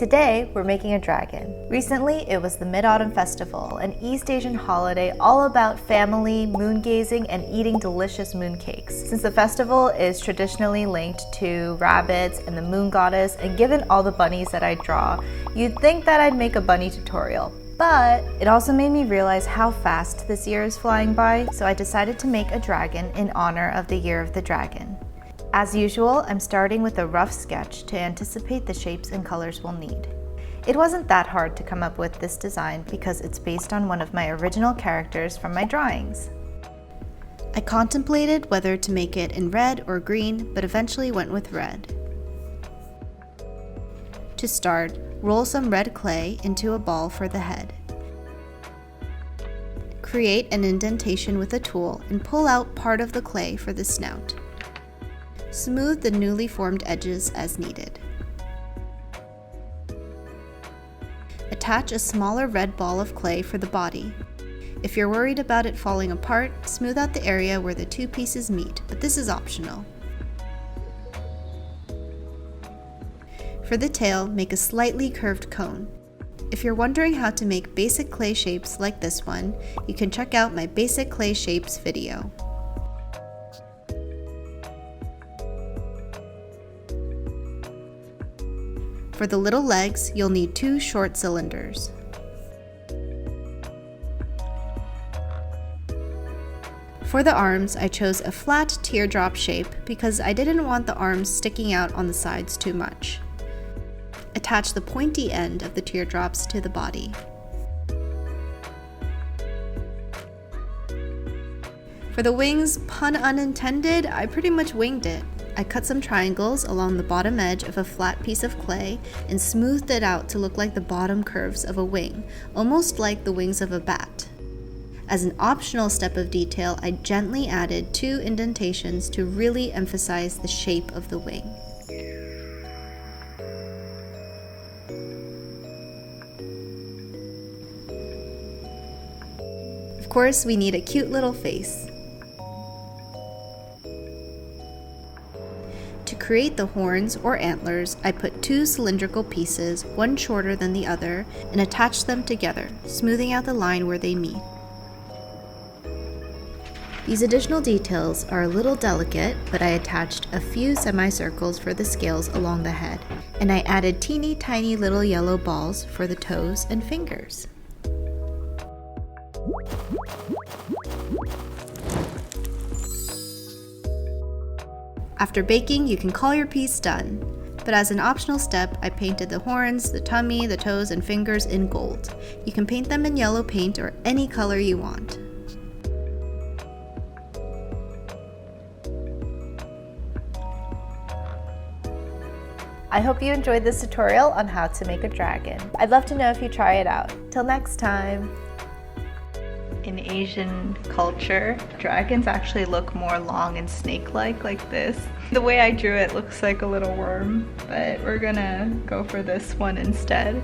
Today, we're making a dragon. Recently, it was the Mid-Autumn Festival, an East Asian holiday all about family, moon gazing, and eating delicious moon cakes. Since the festival is traditionally linked to rabbits and the moon goddess, and given all the bunnies that I draw, you'd think that I'd make a bunny tutorial. But it also made me realize how fast this year is flying by, so I decided to make a dragon in honor of the Year of the Dragon. As usual, I'm starting with a rough sketch to anticipate the shapes and colors we'll need. It wasn't that hard to come up with this design because it's based on one of my original characters from my drawings. I contemplated whether to make it in red or green, but eventually went with red. To start, roll some red clay into a ball for the head. Create an indentation with a tool and pull out part of the clay for the snout. Smooth the newly formed edges as needed. Attach a smaller red ball of clay for the body. If you're worried about it falling apart, smooth out the area where the two pieces meet, but this is optional. For the tail, make a slightly curved cone. If you're wondering how to make basic clay shapes like this one, you can check out my basic clay shapes video. For the little legs, you'll need 2 short cylinders. For the arms, I chose a flat teardrop shape because I didn't want the arms sticking out on the sides too much. Attach the pointy end of the teardrops to the body. For the wings, pun unintended, I pretty much winged it. I cut some triangles along the bottom edge of a flat piece of clay and smoothed it out to look like the bottom curves of a wing, almost like the wings of a bat. As an optional step of detail, I gently added 2 indentations to really emphasize the shape of the wing. Of course, we need a cute little face. To create the horns or antlers, I put 2 cylindrical pieces, one shorter than the other, and attached them together, smoothing out the line where they meet. These additional details are a little delicate, but I attached a few semicircles for the scales along the head, and I added teeny tiny little yellow balls for the toes and fingers. After baking, you can call your piece done. But as an optional step, I painted the horns, the tummy, the toes, and fingers in gold. You can paint them in yellow paint or any color you want. I hope you enjoyed this tutorial on how to make a dragon. I'd love to know if you try it out. Till next time! In Asian culture, dragons actually look more long and snake-like, like this. The way I drew it looks like a little worm, but we're gonna go for this one instead.